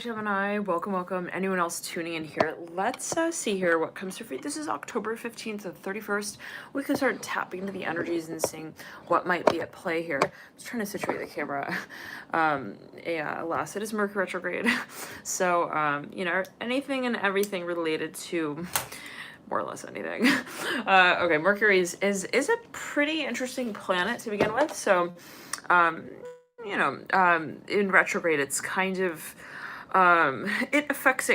Gemini, welcome. Anyone else tuning in here? Let's see here what comes through for you. This is October 15th to 31st. We can start tapping into the energies and seeing what might be at play here. I'm just trying to situate the camera. Alas, it is Mercury retrograde. So, anything and everything related to more or less anything. Okay, Mercury is a pretty interesting planet to begin with. So, in retrograde, it's kind of it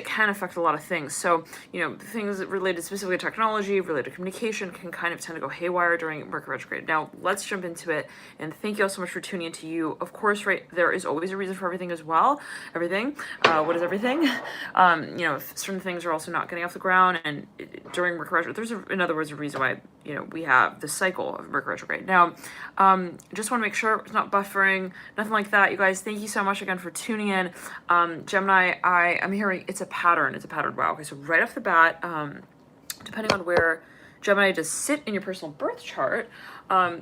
can affect a lot of things. So, things related specifically to technology, related to communication can kind of tend to go haywire during Mercury retrograde. Now, let's jump into it. And thank you all so much for tuning into you. Of course, right, there is always a reason for everything as well. Everything. What is everything? If certain things are also not getting off the ground, and during Mercury retrograde, in other words, a reason why, we have this cycle of Mercury retrograde. Now, just want to make sure it's not buffering, nothing like that. You guys, thank you so much again for tuning in. Gemini, I'm hearing it's a pattern. Wow. Okay, so right off the bat, depending on where Gemini does sit in your personal birth chart,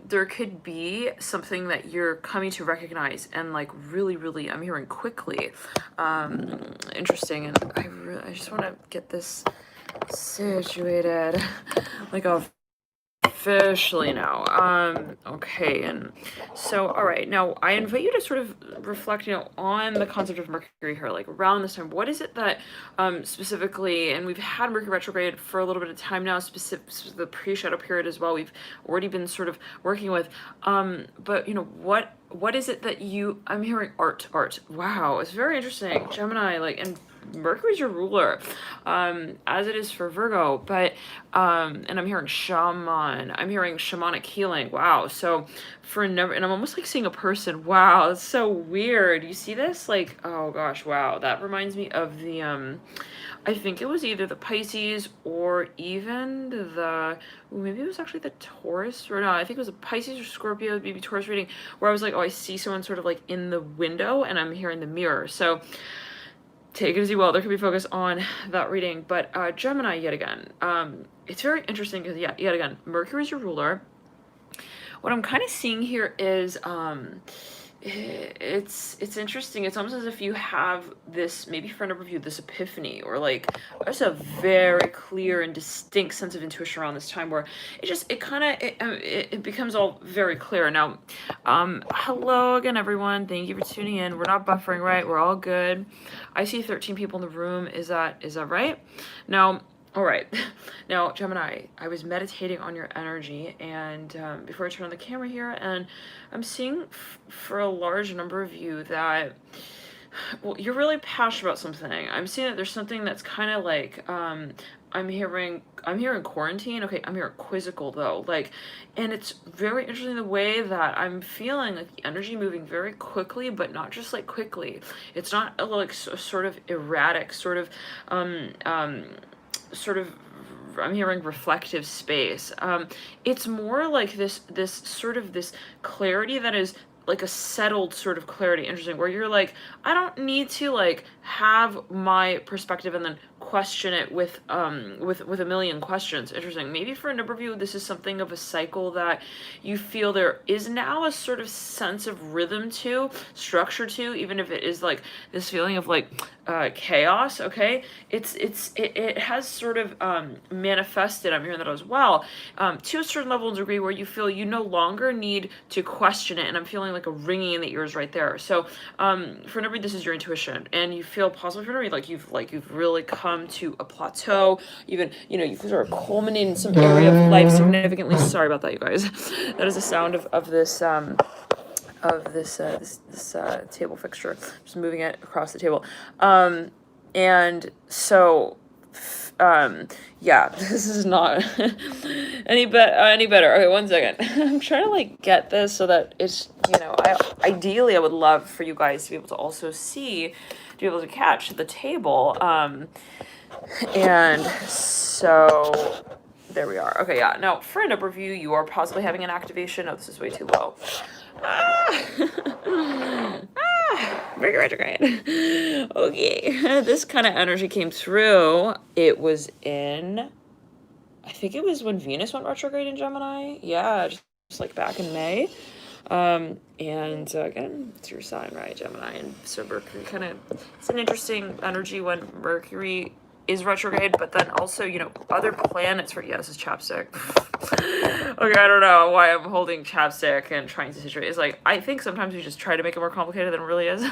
there could be something that you're coming to recognize and really, I'm hearing quickly. Interesting, and I just want to get this situated, officially now. Okay, and so, all right, now I invite you to sort of reflect, on the concept of Mercury here, around this time. What is it that, specifically, and we've had Mercury retrograde for a little bit of time now, the pre-shadow period as well, we've already been sort of working with, but, what is it that I'm hearing art. Wow, it's very interesting. Gemini, and Mercury's your ruler, as it is for Virgo, but, and I'm hearing shaman, I'm hearing shamanic healing. Wow. So and I'm almost seeing a person. Wow. That's so weird. You see this? Oh gosh, wow. That reminds me of the, I think it was either the Pisces or even maybe it was actually the Taurus, or no, I think it was a Pisces or Scorpio, maybe Taurus reading, where I was I see someone sort of in the window and I'm hearing the mirror. So take it as you will. There could be focus on that reading, but Gemini, yet again, it's very interesting because yet again, Mercury is your ruler. What I'm kind of seeing here is it's interesting. It's almost as if you have this, maybe for a number of you, this epiphany, or there's a very clear and distinct sense of intuition around this time where it becomes all very clear. Now, hello again, everyone. Thank you for tuning in. We're not buffering, right? We're all good. I see 13 people in the room. Is that right? Now, all right. Now, Gemini, I was meditating on your energy, and before I turn on the camera here, and I'm seeing for a large number of you that, well, you're really passionate about something. I'm seeing that there's something that's kind of I'm hearing quarantine. Okay, I'm hearing quizzical though. And it's very interesting the way that I'm feeling the energy moving very quickly, but not just quickly. It's not sort of erratic, I'm hearing reflective space. It's more this sort of this clarity that is a settled sort of clarity. Interesting, where you're I don't need to have my perspective and then question it with a million questions. Interesting. Maybe for a number of you, this is something of a cycle that you feel there is now a sort of sense of rhythm to, structure to, even if it is this feeling of chaos. Okay, it has sort of manifested, I'm hearing that as well, to a certain level and degree where you feel you no longer need to question it, and I'm feeling a ringing in the ears right there. So for a number of you, this is your intuition, and you feel possibly for a number of you, you've really come to a plateau, even you've sort of culminated in some area of life significantly. Sorry about that, you guys. That is the sound of this table fixture, just moving it across the table, and so yeah, this is not any better. Okay, one second. I'm trying to get this so that it's, ideally I would love for you guys to be able to also see, to be able to catch the table, and so there we are. Okay, yeah. Now, for a number of you, you are possibly having an activation. Oh, this is way too low. Mercury retrograde. Okay, this kind of energy came through. It was I think it was when Venus went retrograde in Gemini. Yeah, just back in May. And again, it's your sign, right, Gemini? And so Mercury kind of, it's an interesting energy when Mercury is retrograde, but then also, you know, other planets for, yeah, this is chapstick. Okay, I don't know why I'm holding chapstick and trying to situate. It's like, I think sometimes we just try to make it more complicated than it really is.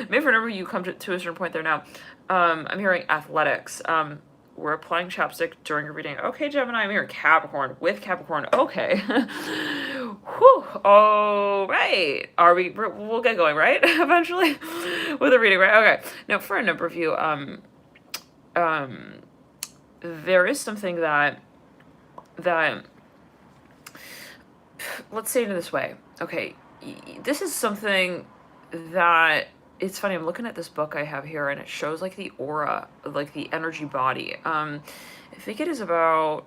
Maybe whenever you come to a certain point there now, I'm hearing athletics. We're applying chapstick during a reading. Okay, Gemini, I'm hearing Capricorn with Capricorn. Okay. Whew. All right. We'll get going, right? Eventually with a reading, right? Okay. Now, for a number of you, there is something that let's say it in this way. Okay, this is something that, it's funny, I'm looking at this book I have here and it shows like the aura, like the energy body. I think it is about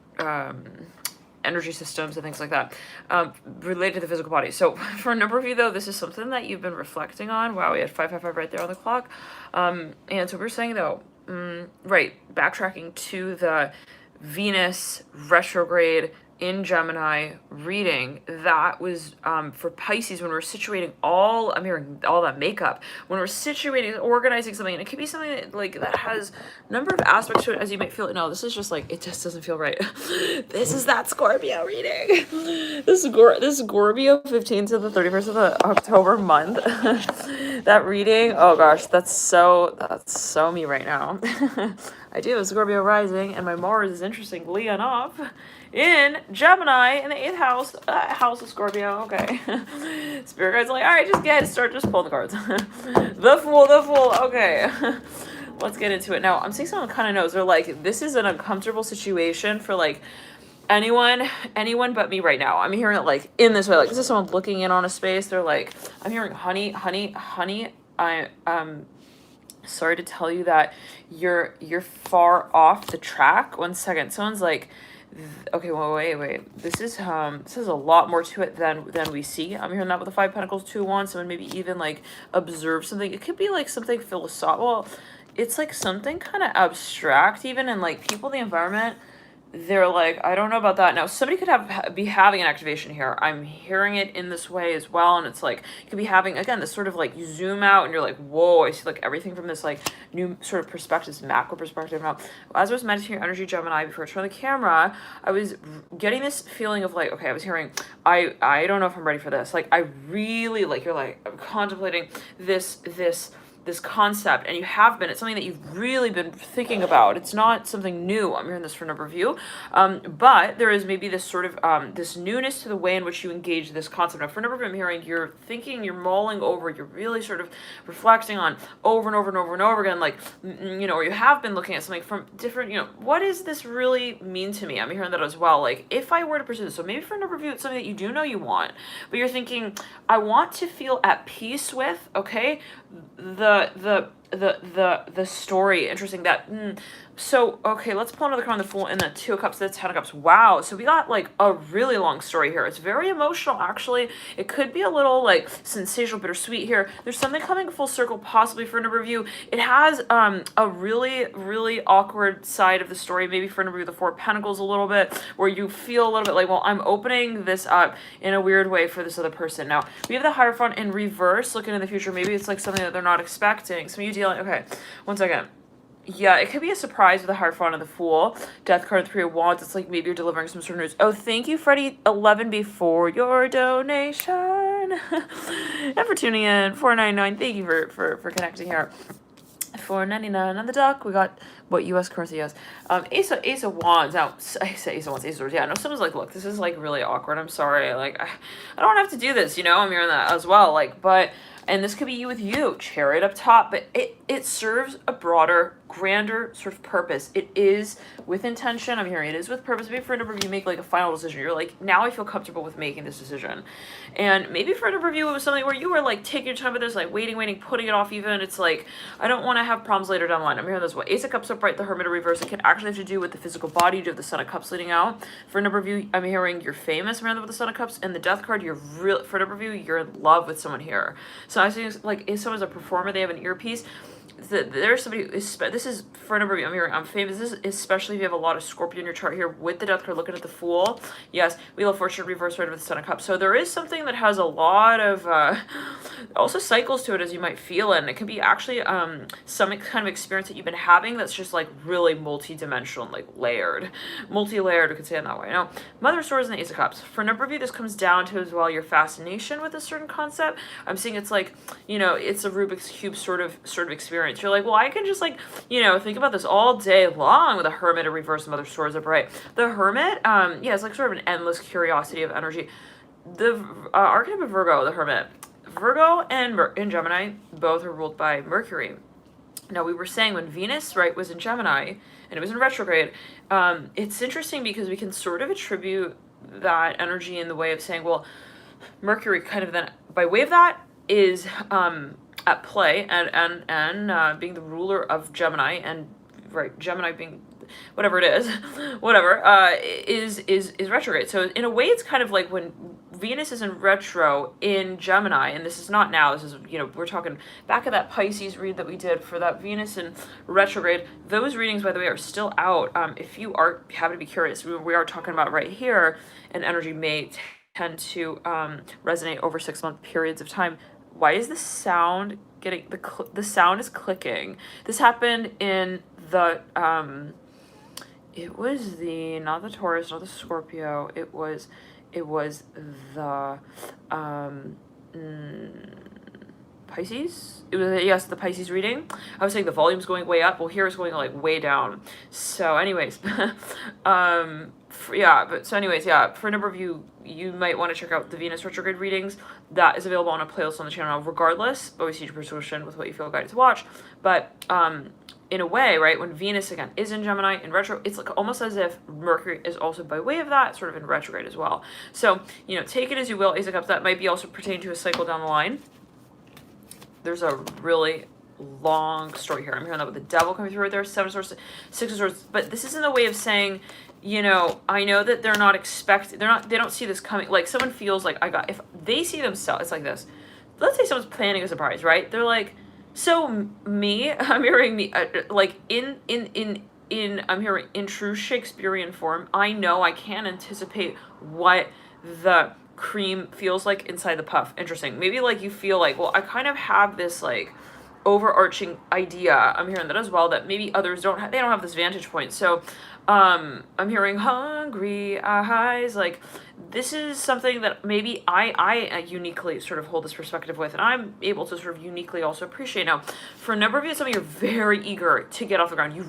energy systems and things like that, related to the physical body. So for a number of you though, this is something that you've been reflecting on. Wow, we had 555 right there on the clock. And so we're saying though, right, backtracking to the Venus retrograde in Gemini reading, that was for Pisces, when we're situating I'm hearing all that makeup, when we're situating, organizing something, and it could be something that, like, that has a number of aspects to it, as you might feel, no, this is just like, it just doesn't feel right. This is that Scorpio reading. This Scorpio 15th to the 31st of the October month. That reading, oh gosh, that's so me right now. I do have Scorpio rising, and my Mars is, interestingly enough, in Gemini in the 8th house, house of Scorpio. Okay. Spirit guides like, all right, just pulling the cards. The Fool. Okay. Let's get into it. Now, I'm seeing someone kind of knows. They're like, this is an uncomfortable situation for like anyone but me right now. I'm hearing it like in this way. Like, this is someone looking in on a space. They're like, I'm hearing honey. Sorry to tell you that you're far off the track. 1 second. Someone's like, okay, well, wait. This is a lot more to it than we see. I'm hearing that with the 5 Pentacles, 2 Wands. Someone maybe even like observe something. It could be like something philosophical. Well, it's like something kind of abstract even, and like people in the environment, they're like, I don't know about that. Now, somebody could be having an activation here. I'm hearing it in this way as well. And it's like, you could be having, again, this sort of like, you zoom out and you're like, whoa, I see like everything from this like new sort of perspective, this macro perspective. Now, as I was meditating energy Gemini before I turned the camera, I was getting this feeling of like, okay, I was hearing, I don't know if I'm ready for this. Like, I really, like, you're like, I'm contemplating this concept, and you have been. It's something that you've really been thinking about. It's not something new. I'm hearing this for a number of you, but there is maybe this sort of this newness to the way in which you engage this concept. Now, for a number of you, I'm hearing you're thinking, you're mulling over, you're really sort of reflecting on over and over again, like, you know, or you have been looking at something from different, you know, what does this really mean to me? I'm hearing that as well. Like, if I were to pursue this, so maybe for a number of you, it's something that you do know you want, but you're thinking, I want to feel at peace with, okay, the story. Interesting that so okay, let's pull another card on the Fool and the 2 of Cups, the 10 of Cups. Wow, so we got like a really long story here. It's very emotional, actually. It could be a little like sensational, bittersweet here. There's something coming full circle, possibly for a number of you. It has a really awkward side of the story, maybe for a number of you, the 4 of Pentacles a little bit, where you feel a little bit like, well, I'm opening this up in a weird way for this other person. Now, we have the Hierophant in reverse, looking in the future. Maybe it's like something that they're not expecting. Some of you dealing, okay, 1 second. Yeah, it could be a surprise with the Hierophant and the Fool. Death card, 3 of Wands. It's like maybe you're delivering some sort of news. Oh, thank you, Freddie11B, for your donation. And for tuning in. 499. Thank you for connecting here. 499 on the duck. We got what U.S. currency is. Ace of Wands. Now, I say Ace of Wands, Ace of Swords. Yeah, no, someone's like, look, this is like really awkward. I'm sorry. Like, I don't have to do this, you know? I'm hearing that as well. Like, but, and this could be you with you, Chariot up top, but it serves a broader, grander sort of purpose. It is with intention. I'm hearing it is with purpose. Maybe for a number of you make like a final decision. You're like, now I feel comfortable with making this decision. And maybe for a number of you, it was something where you were like taking your time with this, like waiting, putting it off even. It's like, I don't want to have problems later down the line. I'm hearing this. What Ace of Cups upright, the Hermit of reverse. It can actually have to do with the physical body. You have the Son of Cups leading out. For a number of you, I'm hearing you're famous. I'm hearing with the Son of Cups and the Death card. You're real. For a number of you, you're in love with someone here. So I see like if someone's a performer, they have an earpiece. there's somebody, this is for a number of you, I'm hearing, I'm famous, this is especially if you have a lot of Scorpio in your chart here with the death card looking at the Fool. Yes, Wheel of Fortune reverse right with the Ten of Cups. So there is something that has a lot of also cycles to it, as you might feel, and it can be actually some kind of experience that you've been having that's just like really multi-dimensional, like layered, multi-layered, we could say it that way. Now, Mother of Swords and the Ace of Cups. For a number of you, this comes down to as well your fascination with a certain concept. I'm seeing it's like, you know, it's a Rubik's Cube sort of experience. You're like, well, I can just like, you know, think about this all day long with a Hermit, a reverse, Mother of Swords upright. The Hermit, yeah, it's like sort of an endless curiosity of energy. The archetype of Virgo, the Hermit. Virgo and Gemini both are ruled by Mercury. Now, we were saying when Venus, right, was in Gemini and it was in retrograde, it's interesting because we can sort of attribute that energy in the way of saying, well, Mercury kind of then, by way of that, is at play and being the ruler of Gemini, and right, Gemini being whatever it is, is retrograde. So in a way, it's kind of like when Venus is in retro in Gemini, and this is not now, this is, you know, we're talking back at that Pisces read that we did for that Venus in retrograde. Those readings, by the way, are still out. If you happen to be curious, we are talking about right here, and energy may tend to resonate over 6-month periods of time. Why is the sound getting, the sound is clicking? This happened in the, it was the, not the Taurus, not the Scorpio, it was the, Pisces? It was, yes, the Pisces reading. I was saying the volume's going way up. Well, here it's going like way down. So anyways, for a number of you, you might want to check out the Venus retrograde readings. That is available on a playlist on the channel regardless. Always use your persuasion with what you feel guided to watch. But in a way, right, when Venus, again, is in Gemini in retro, it's like almost as if Mercury is also by way of that sort of in retrograde as well. So, you know, take it as you will. Ace of Cups, that might be also pertaining to a cycle down the line. There's a really long story here. I'm hearing that with the Devil coming through right there, Seven of Swords, Six of Swords. But this is in the way of saying, you know, I know that they're not expecting, they don't see this coming. Like someone feels like if they see themselves, it's like this. Let's say someone's planning a surprise, right? They're like, so me, I'm hearing me, like I'm hearing in true Shakespearean form, I know I can't anticipate what the cream feels like inside the puff. Interesting. Maybe like you feel like, well, I kind of have this like overarching idea. I'm hearing that as well, that maybe others don't have, they don't have this vantage point. So I'm hearing hungry eyes, like this is something that maybe I uniquely sort of hold this perspective with, and I'm able to sort of uniquely also appreciate. Now, for a number of you, some of you are very eager to get off the ground. You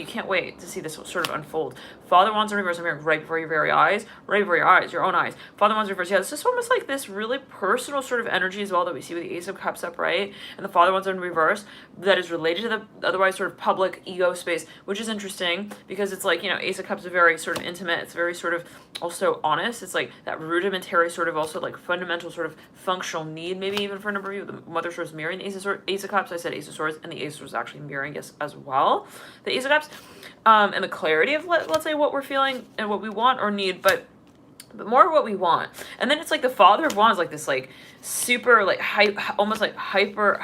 can't wait to see this sort of unfold. Father Wands in reverse, I'm hearing right before your very eyes, right before your eyes, your own eyes. Father Wands in reverse, yeah, this is almost like this really personal sort of energy as well that we see with the Ace of Cups upright and the Father Wands in reverse that is related to the otherwise sort of public ego space, which is interesting because it's like, you know, Ace of Cups is very sort of intimate. It's very sort of also honest. It's like that rudimentary sort of also like fundamental sort of functional need, maybe even for a number of you. The Mother of Swords mirroring the Ace of Cups. I said Ace of Swords, and the Ace of Swords actually mirroring us as well. The Ace of Cups, and the clarity of let's say what we're feeling and what we want or need, but more what we want. And then it's like the Father of Wands, like this like super like almost like hyper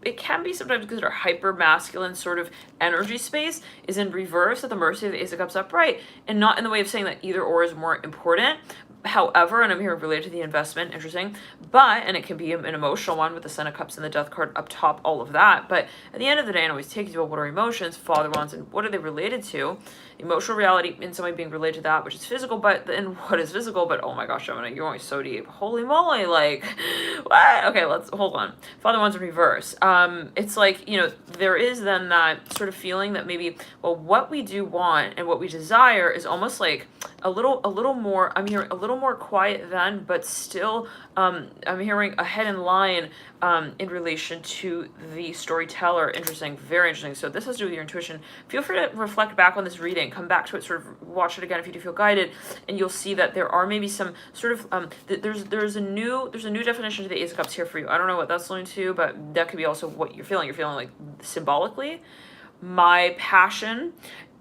it can be sometimes considered hyper masculine sort of energy space is in reverse at the mercy of the Ace of Cups upright, and not in the way of saying that either or is more important. However, and I'm here related to the investment, interesting, but, and it can be an emotional one with the Ten of Cups and the Death card up top, all of that, but at the end of the day, and always takes you about what are emotions, Father Wands, and what are they related to? Emotional reality in some way being related to that, which is physical, but then what is physical? But oh my gosh, Gemini, you're going so deep. Holy moly, like, what? Okay, let's, hold on. Father Wands in reverse. It's like, you know, there is then that sort of feeling that maybe, well, what we do want and what we desire is almost like a little more, I'm hearing a little more quiet then, but still, I'm hearing a head in line in relation to the storyteller. Interesting, very interesting. So this has to do with your intuition. Feel free to reflect back on this reading, come back to it, sort of watch it again if you do feel guided, and you'll see that there are maybe some sort of there's a new definition to the Ace of Cups here for you. I don't know what that's going to, but that could be also what you're feeling. You're feeling like symbolically, my passion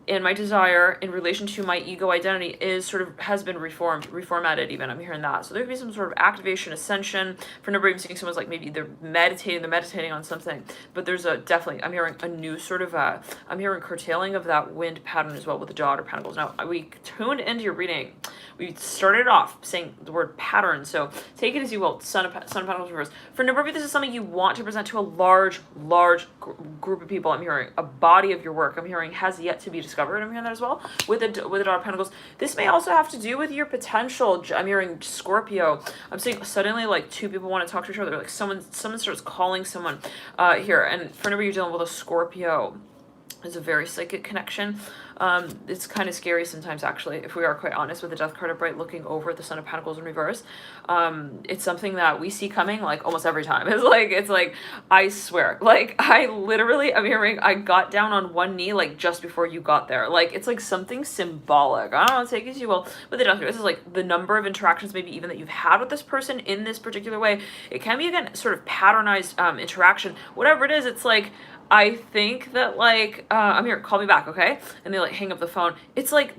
and my desire in relation to my ego identity is sort of has been reformatted even. I'm hearing that. So there could be some sort of activation, ascension. For a number of seeing someone's like maybe they're meditating on something. But there's a definitely, I'm hearing a new sort of I'm hearing curtailing of that wind pattern as well with the Daughter of Pentacles. Now we tuned into your reading. We started off saying the word pattern, so take it as you will. Son of Pentacles reverse. For a number of you, this is something you want to present to a large group of people. I'm hearing a body of your work. I'm hearing has yet to be discovered. I'm hearing that as well with the Daughter of Pentacles. This may also have to do with your potential. I'm hearing Scorpio. I'm saying suddenly like two people want to talk to each other. Like someone starts calling someone here. And for a number of you dealing with a Scorpio, is a very psychic connection. It's kind of scary sometimes, actually, if we are quite honest, with the Death card upright looking over at the Son of Pentacles in reverse. It's something that we see coming like almost every time. It's like I swear, like I'm hearing I got down on one knee like just before you got there. Like it's like something symbolic. I don't know, take it as you will with the Death card. This is like the number of interactions maybe even that you've had with this person in this particular way. It can be again sort of patternized interaction. Whatever it is, it's like I think that like I'm here, call me back, okay? And they like hang up the phone. It's like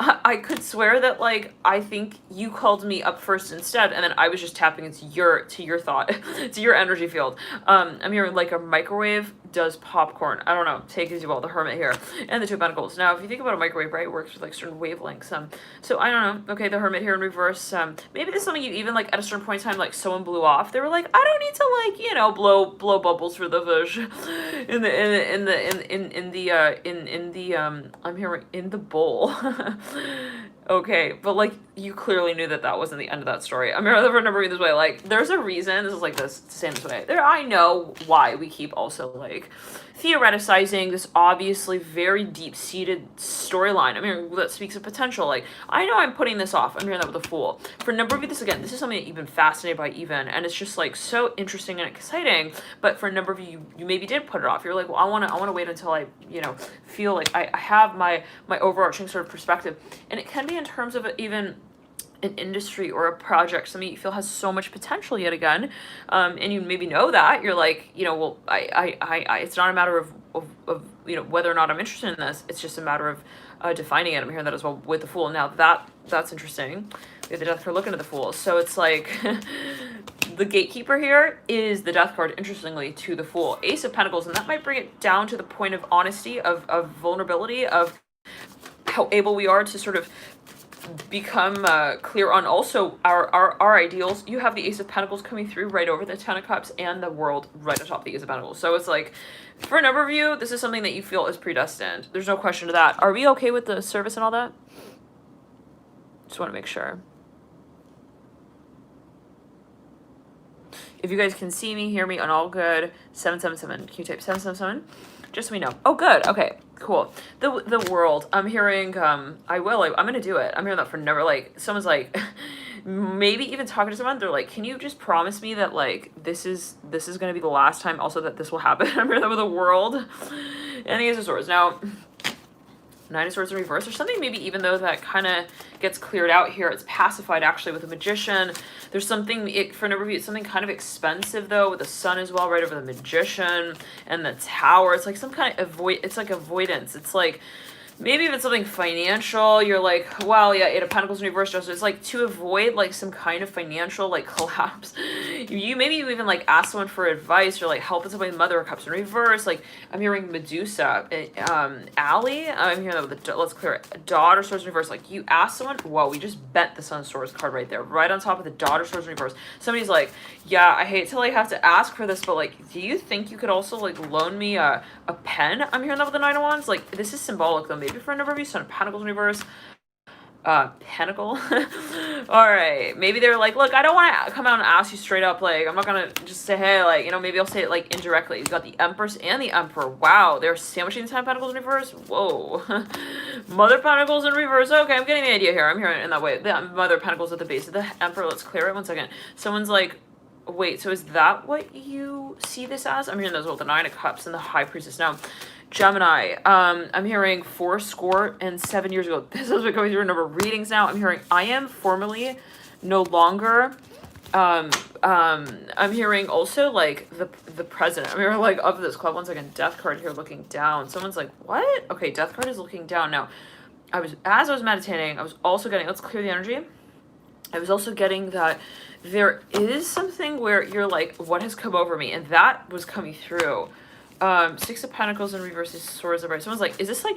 I could swear that like I think you called me up first instead, and then I was just tapping into your thought, to your energy field. I'm hearing like a microwave does popcorn. I don't know. Take it as you will. The Hermit here and the Two of Pentacles. Now, if you think about a microwave, right, it works with like certain wavelengths. So I don't know. Okay, the Hermit here in reverse. Maybe this is something you even like at a certain point in time, like someone blew off. They were like, I don't need to like blow bubbles for the fish I'm hearing in the bowl. Okay, but like you clearly knew that wasn't the end of that story. I'm remembering this way. Like there's a reason this is like this to say this way. I know why we keep also like theoreticizing this obviously very deep-seated storyline. I mean, that speaks of potential. Like, I know I'm putting this off. I'm hearing that with a Fool. For a number of you, this is something that you've been fascinated by even, and it's just like so interesting and exciting. But for a number of you, you maybe did put it off. You're like, well, I want to wait until I, feel like I have my overarching sort of perspective. And it can be in terms of even an industry or a project, something you feel has so much potential yet again, and you maybe know that you're like, well, I it's not a matter of whether or not I'm interested in this. It's just a matter of defining it. I'm hearing that as well with the Fool. Now that's interesting. We have the Death card looking at the Fool, so it's like the gatekeeper here is the Death card, interestingly, to the Fool. Ace of Pentacles, and that might bring it down to the point of honesty, of vulnerability, of how able we are to sort of become clear on also our ideals. You have the Ace of Pentacles coming through right over the Ten of Cups and the World right atop the Ace of Pentacles. So it's like, for a number of you, this is something that you feel is predestined. There's no question to that. Are we okay with the service and all that? Just want to make sure. If you guys can see me, hear me, and all good, 777. Can you type 777? Just so we know. Oh, good. Okay, cool. The World. I'm hearing, I'm going to do it. I'm hearing that for never, like, someone's like, maybe even talking to someone, they're like, can you just promise me that, like, this is going to be the last time also that this will happen? I'm hearing that with the World. And the Ace of Swords. Now, Nine of Swords in reverse, or something maybe even though that kind of gets cleared out here, it's pacified actually with the Magician. There's something, for a number of you, it's something kind of expensive though, with the Sun as well, right over the Magician and the Tower. It's like some kind of it's like avoidance. It's like, maybe if it's something financial, you're like, well, yeah, Eight of Pentacles in reverse, just it's like to avoid like some kind of financial like collapse. Maybe you even like ask someone for advice, or like helping somebody with Mother of Cups in reverse. Like I'm hearing Medusa, Allie. I'm hearing that with the, let's clear it. Daughter Swords in reverse. Like you ask someone, whoa, we just bent the Sun Swords card right there, right on top of the Daughter Swords in reverse. Somebody's like, yeah, I hate to like have to ask for this, but like, do you think you could also like loan me a pen? I'm hearing that with the Nine of Wands. Like this is symbolic though. Maybe for a number of you, Son of Pentacles in reverse. Pentacle. All right, maybe they're like, look, I don't want to come out and ask you straight up, like I'm not gonna just say, hey, like, maybe I'll say it like indirectly. You got the Empress and the Emperor. Wow, they're sandwiching the Ten of Pentacles in reverse. Whoa. Mother of Pentacles in reverse. Okay, I'm getting the idea here. I'm hearing it in that way. The Mother of Pentacles at the base of the Emperor. Let's clear it 1 second. Someone's like, wait, so is that what you see this as? I'm hearing those with the Nine of Cups and the High Priestess. Now, Gemini, I'm hearing 7 years ago. This has been going through a number of readings now. I'm hearing I am formally no longer I'm hearing also like the president. I'm hearing like of this club. One second, death card here looking down. Someone's like, what? Okay, death card is looking down. Now, as I was meditating, I was also getting, let's clear the energy. I was also getting that there is something where you're like, what has come over me? And that was coming through. Six of Pentacles in reverse, these swords upright. Someone's like, is this like,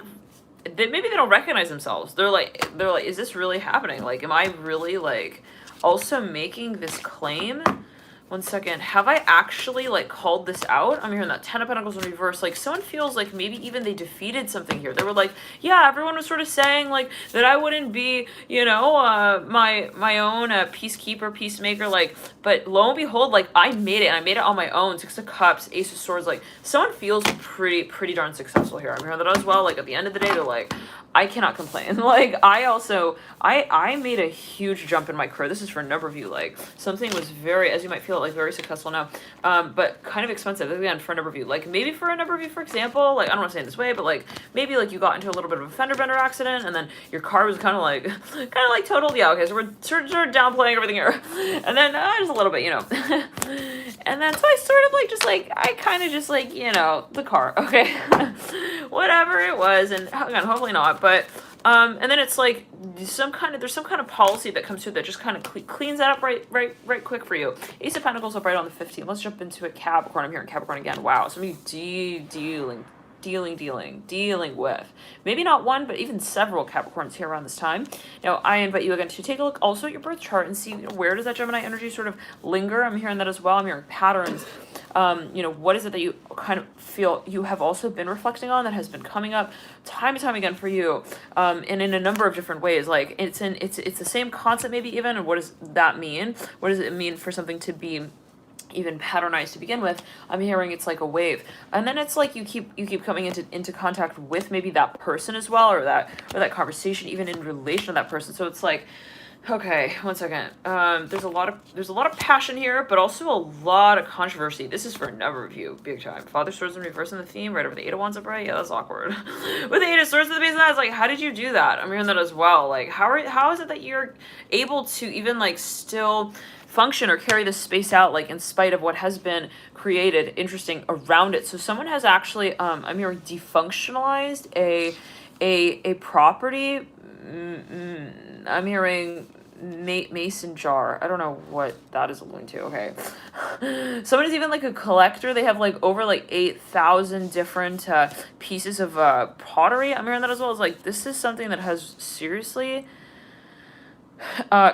maybe they don't recognize themselves. They're like, is this really happening? Like, am I really like also making this claim? One second. Have I actually like called this out? I'm hearing that 10 of Pentacles in reverse. Like someone feels like maybe even they defeated something here. They were like, yeah, everyone was sort of saying like that I wouldn't be, you know, my own peacekeeper, peacemaker. Like, but lo and behold, like I made it, and I made it on my own. Six of Cups, Ace of Swords. Like someone feels pretty darn successful here. I'm hearing that as well. Like at the end of the day, they're like, I cannot complain. Like I made a huge jump in my career. This is for a number of you. Like something was very, as you might feel, like very successful now, but kind of expensive again for a number of you. Like maybe for a number of you, for example, like I don't want to say it this way, but like maybe like you got into a little bit of a fender bender accident, and then your car was kind of like totaled. Yeah, okay, so we're sort of downplaying everything here, and then just a little bit, you know, and then so I sort of like just like I kind of just like, you know, the car, okay, whatever it was, and again, hopefully not, but. And then it's like there's some kind of policy that comes through that just kind of cleans that up right quick for you. Ace of Pentacles up right on the 15th. Let's jump into a Capricorn. I'm hearing Capricorn again. Wow, somebody dealing with maybe not one, but even several Capricorns here around this time. Now, I invite you again to take a look also at your birth chart and see, you know, where does that Gemini energy sort of linger. I'm hearing that as well. I'm hearing patterns. You know, what is it that you kind of feel you have also been reflecting on that has been coming up time and time again for you, and in a number of different ways. Like it's the same concept maybe even, and what does that mean? What does it mean for something to be even patternized to begin with? I'm hearing it's like a wave, and then it's like you keep coming into contact with maybe that person as well, or that conversation even in relation to that person. So it's like, okay, one second. There's a lot of passion here, but also a lot of controversy. This is for a number of you, big time. Father Swords in reverse in the theme, right over the Eight of Wands upright. Yeah, that's awkward. With the Eight of Swords at the base of that, it's like, how did you do that? I'm hearing that as well. Like, how is it that you're able to even like still function or carry this space out, like in spite of what has been created, interesting around it? So someone has actually, I'm hearing defunctionalized a property. I'm hearing mason jar. I don't know what that is alluding to. Okay. Someone is even like a collector. They have like over like 8,000 different pieces of pottery. I'm hearing that as well. It's like, this is something that has seriously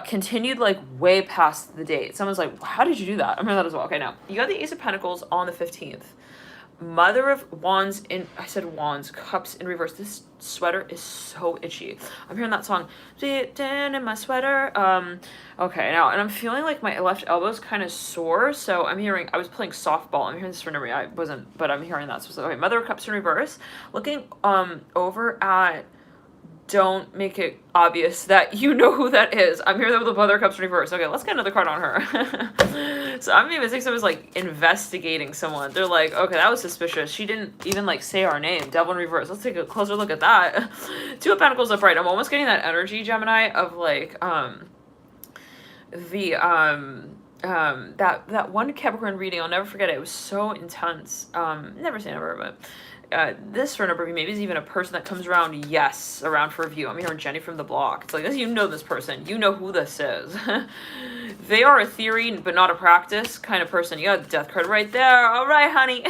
continued like way past the date. Someone's like, how did you do that? I'm hearing that as well. Okay, now you got the Ace of Pentacles on the 15th. Mother of Wands I said Wands, Cups in reverse. This sweater is so itchy. I'm hearing that song, "Sitting in my sweater." Okay, now, and I'm feeling like my left elbow is kind of sore, so I'm hearing, I was playing softball. I'm hearing this for memory. I wasn't, but I'm hearing that. So, okay, Mother of Cups in reverse. Looking over at, don't make it obvious that you know who that is. I'm here with the Mother of Cups reverse. Okay, let's get another card on her. So I'm even thinking someone's like investigating someone. They're like, okay, that was suspicious. She didn't even like say our name. Devil in reverse. Let's take a closer look at that. Two of Pentacles upright. I'm almost getting that energy, Gemini, of like that one Capricorn reading. I'll never forget it. It was so intense. Never say never, but this for a number of you, maybe is even a person that comes around, yes, around for a view. I'm hearing Jenny from the block. It's like, you know this person. You know who this is. They are a theory, but not a practice kind of person. You got the death card right there. All right, honey.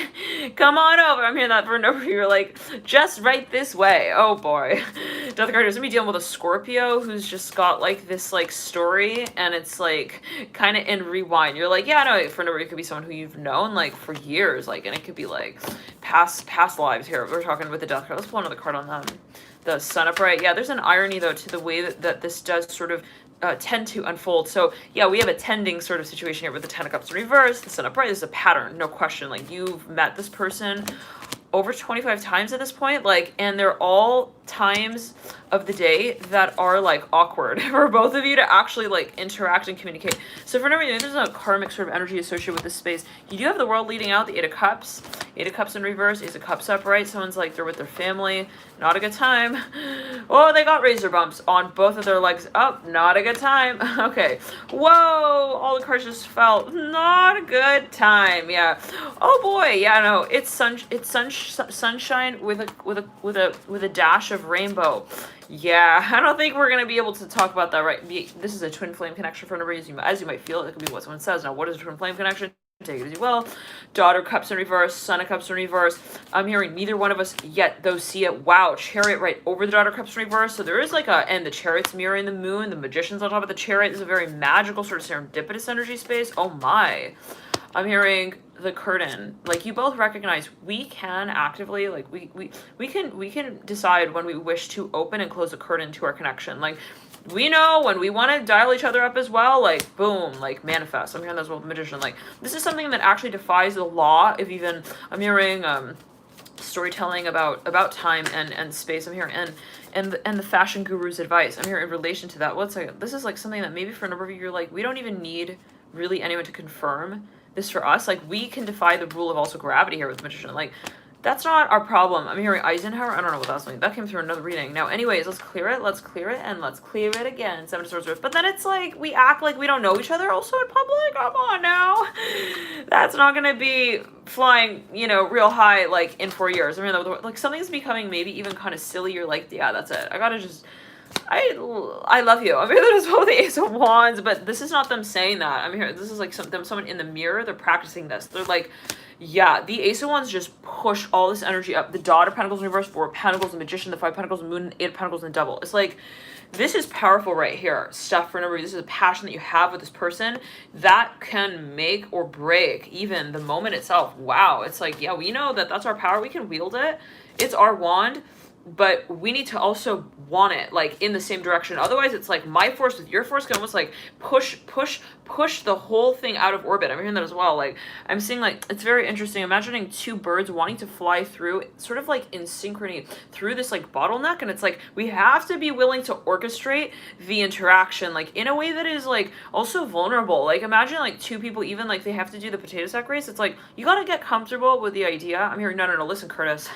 Come on over. I'm hearing that for a number of you. You're like, just right this way. Oh, boy. Death card is going to be dealing with a Scorpio who's just got, like, this, like, story, and it's, like, kind of in rewind. You're like, yeah, no, for a number of you, it could be someone who you've known, like, for years, like, and it could be, like, past lives here. We're talking with the death card. Let's pull another card on them. The Sun upright. Yeah, there's an irony, though, to the way that this does sort of tend to unfold. So yeah, we have a tending sort of situation here with the Ten of Cups in reverse, the Sun upright. There's a pattern, no question. Like, you've met this person over 25 times at this point, like, and they're all times of the day that are like awkward for both of you to actually like interact and communicate. So for no reason, there's a karmic sort of energy associated with this space. You do have the world leading out, the Eight of Cups in reverse, Ace of Cups upright. Someone's like they're with their family, not a good time. Oh, they got razor bumps on both of their legs up, not a good time. Okay, whoa, all the cards just fell, not a good time. Yeah, oh boy, yeah, no, it's sunshine with a dash of rainbow. Yeah, I don't think we're gonna be able to talk about that, right? This is a twin flame connection for a number of reasons. As you might feel, it could be what someone says. Now, what is a twin flame connection? Take it as you will. Daughter Cups in reverse, Son of Cups in reverse. I'm hearing neither one of us yet, though, see it. Wow, Chariot right over the Daughter Cups in reverse. So there is like and the Chariot's mirroring the moon. The Magician's on top of the Chariot. This is a very magical sort of serendipitous energy space. Oh my. I'm hearing the curtain. Like, you both recognize we can actively, like, we can decide when we wish to open and close the curtain to our connection. Like, we know when we want to dial each other up as well, like, boom, like, manifest. I'm hearing that as well with the Magician. Like, this is something that actually defies the law of even, I'm hearing storytelling about time and space. I'm hearing and the fashion guru's advice. I'm hearing in relation to that. This is like something that maybe for a number of you, you're like, we don't even need really anyone to confirm this for us. Like, we can defy the rule of also gravity here with the Magician. Like, that's not our problem. I'm hearing Eisenhower. I don't know what that's mean. That came through another reading. Now, anyways, let's clear it, and let's clear it again. Seven of Swords. But then it's like, we act like we don't know each other also in public. Come on now. That's not going to be flying, real high, like, in 4 years. I mean, like, something's becoming maybe even kind of silly. You're like, yeah, that's it. I gotta just... I love you. I'm here that is both the Ace of Wands, but this is not them saying that. I'm here. This is like someone in the mirror. They're practicing this. They're like, yeah, the Ace of Wands just push all this energy up. The Daughter of Pentacles in reverse, Four of Pentacles, the Magician, the Five of Pentacles, the Moon, Eight of Pentacles, and Double. It's like, this is powerful right here. Stuff for a number. This is a passion that you have with this person that can make or break even the moment itself. Wow. It's like, yeah, we know that that's our power. We can wield it. It's our wand. But we need to also want it, like, in the same direction. Otherwise, it's like my force with your force can almost, like, push the whole thing out of orbit. I'm hearing that as well. Like, I'm seeing, like, it's very interesting. Imagining two birds wanting to fly through, sort of, like, in synchrony through this, like, bottleneck. And it's like, we have to be willing to orchestrate the interaction, like, in a way that is, like, also vulnerable. Like, imagine, like, two people, even, like, they have to do the potato sack race. It's like, you gotta get comfortable with the idea. I'm hearing, no, listen, Curtis.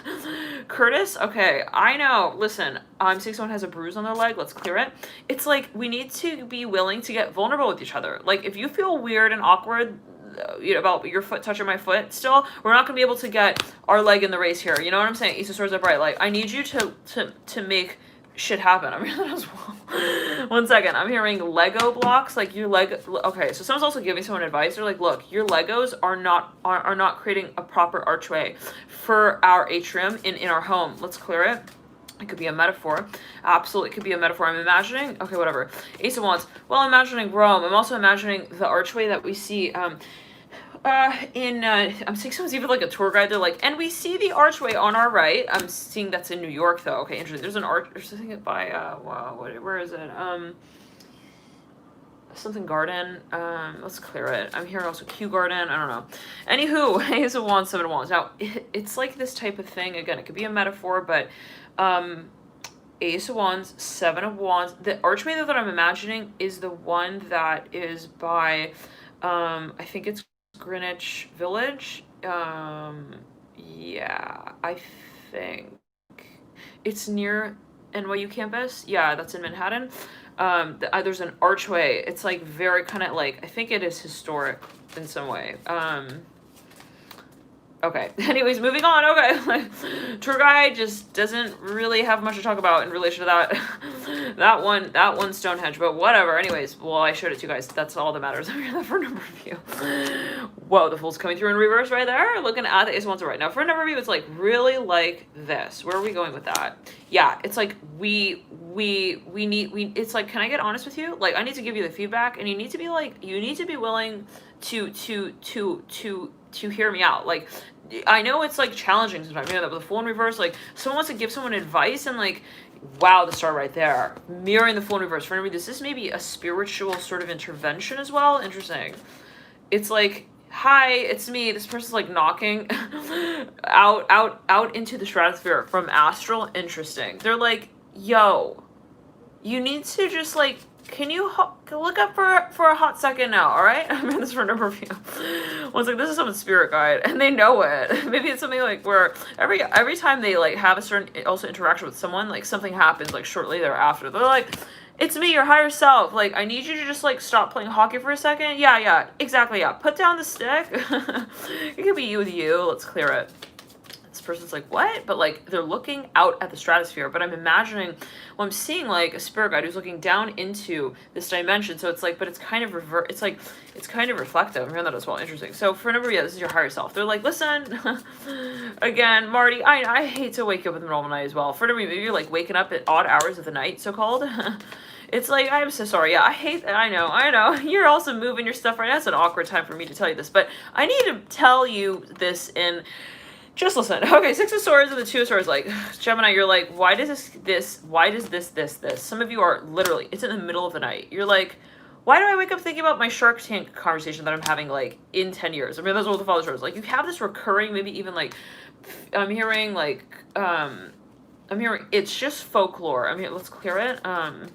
Curtis, okay, I know. Listen, I'm seeing someone has a bruise on their leg. Let's clear it. It's like, we need to be willing to get vulnerable with each other. Like, if you feel weird and awkward about your foot touching my foot still, we're not going to be able to get our leg in the race here. You know what I'm saying? Ace of Swords upright. Like, I need you to make shit happen. I'm hearing that as well. 1 second. I'm hearing Lego blocks. Like, your Lego. Okay, so someone's also giving someone advice. They're like, look, your Legos are not creating a proper archway for our atrium in our home. Let's clear it. It could be a metaphor. Absolutely, it could be a metaphor. I'm imagining, okay, whatever. Ace of Wands. Well, I'm imagining Rome. I'm also imagining the archway that we see I'm seeing someone's even like a tour guide. They're like, and we see the archway on our right. I'm seeing that's in New York, though. Okay, interesting. There's an there's something by, wow, where is it? Something garden. Let's clear it. I'm hearing also Kew Garden. I don't know. Anywho, Ace of Wands, Seven of Wands. Now, it's like this type of thing. Again, it could be a metaphor, but Ace of Wands, Seven of Wands. The archway that I'm imagining is the one that is by, I think it's Greenwich Village. Yeah, I think it's near NYU campus. Yeah, that's in Manhattan. There's an archway. It's like very kind of like, I think it is historic in some way. Okay. Anyways, moving on. Okay. Tour guide just doesn't really have much to talk about in relation to that. that one Stonehenge, but whatever. Anyways, well, I showed it to you guys. That's all that matters. I'm here for a number of you. Whoa, the Fool's coming through in reverse right there. Looking at the Ace of Wands right now. For a number of you, it's like really like this. Where are we going with that? Yeah, it's like it's like, can I get honest with you? Like, I need to give you the feedback, and you need to be willing to hear me out. Like, I know it's like challenging sometimes. You know, that with the Fool in reverse, like someone wants to give someone advice, and like, wow, the star right there, mirroring the Fool in reverse. For me, this is maybe a spiritual sort of intervention as well. Interesting. It's like, hi, it's me. This person's like knocking out into the stratosphere from astral. Interesting. They're like, yo, you need to just like, can you look up for a hot second now, all right? I'm in this for a number of you. One's like, this is someone's spirit guide, and they know it. Maybe it's something like where every time they like have a certain also interaction with someone, like something happens like shortly thereafter. They're like, it's me, your higher self. Like, I need you to just like stop playing hockey for a second. Yeah, exactly. Yeah, put down the stick. It could be you with you. Let's clear it. This person's like, what? But like, they're looking out at the stratosphere, but I'm imagining, well, I'm seeing like a spirit guide who's looking down into this dimension. So it's like, but it's kind of it's kind of reflective. I'm hearing that as well. Interesting. So for a number, yeah, this is your higher self. They're like, listen, again, Marty, I hate to wake you up in the middle of the night as well. For a number, maybe you're like waking up at odd hours of the night, so-called. It's like, I'm so sorry. Yeah, I hate that. I know. You're also moving your stuff right now. It's an awkward time for me to tell you this, but I need to tell you this in... Just listen. Okay, Six of Swords and the Two of Swords. Like, Gemini, you're like, why does this? Some of you are literally, it's in the middle of the night. You're like, why do I wake up thinking about my Shark Tank conversation that I'm having, like, in 10 years? I mean, that's what the Father Swords. Like, you have this recurring, maybe even, like, I'm hearing, it's just folklore. I mean, let's clear it. I'm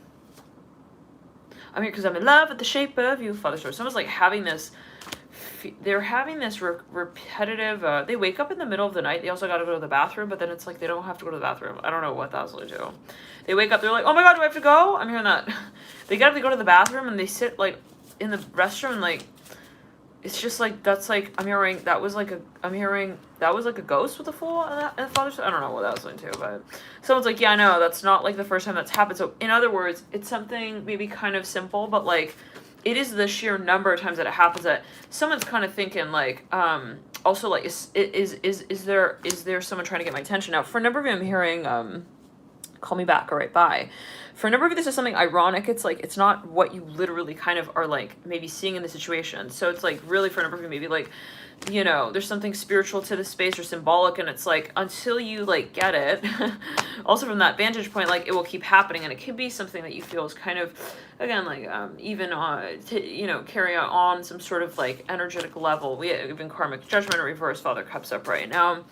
here because I'm in love with the shape of you, Father Swords. Someone's, like, having this... They're having this repetitive, they wake up in the middle of the night. They also got to go to the bathroom, but then it's like they don't have to go to the bathroom. I don't know what that's going to do. They wake up, they're like, oh my god, do I have to go? I'm hearing that. They get up, they go to the bathroom, and they sit like in the restroom, and like, it's just like, that's like, I'm hearing that was like a ghost with a fool and Father. I don't know what that was going to, but someone's like, yeah, I know, that's not like the first time that's happened. So in other words, it's something maybe kind of simple, but like, it is the sheer number of times that it happens that someone's kind of thinking like, also like, is there someone trying to get my attention? Now, for a number of you, I'm hearing, call me back, all right, bye. For a number of you, this is something ironic. It's like, it's not what you literally kind of are like maybe seeing in the situation. So it's like really for a number of you, maybe like, you know, there's something spiritual to this space or symbolic, and it's like until you like get it, also from that vantage point, like it will keep happening, and it can be something that you feel is kind of, again, like even to, you know, carry on some sort of like energetic level. We have been karmic judgment, reverse, Father Cups up right now.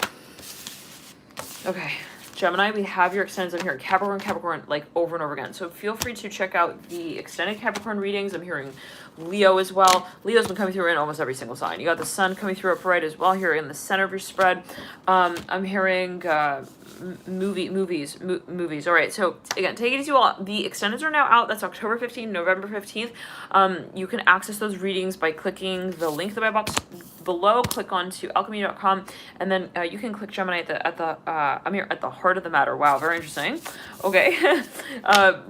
Okay. Gemini, we have your extended. I'm hearing Capricorn, like over and over again. So feel free to check out the extended Capricorn readings. I'm hearing Leo as well. Leo's been coming through in almost every single sign. You got the sun coming through upright as well here in the center of your spread. I'm hearing movies. All right. So again, take it easy. All the extendeds are now out. That's October 15th, November 15th. You can access those readings by clicking the link in the box below. Click on to alchemy.com, and then you can click Gemini at the I'm here at the heart of the matter. Wow, very interesting. Okay.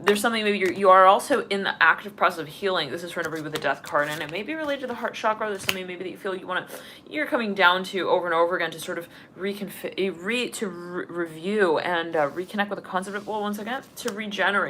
There's something maybe you are also in the active process of healing. This is for everybody with the death card, and it may be related to the heart chakra. There's something maybe that you feel you're coming down to over and over again to sort of review and reconnect with the concept of, well, once again, to regenerate.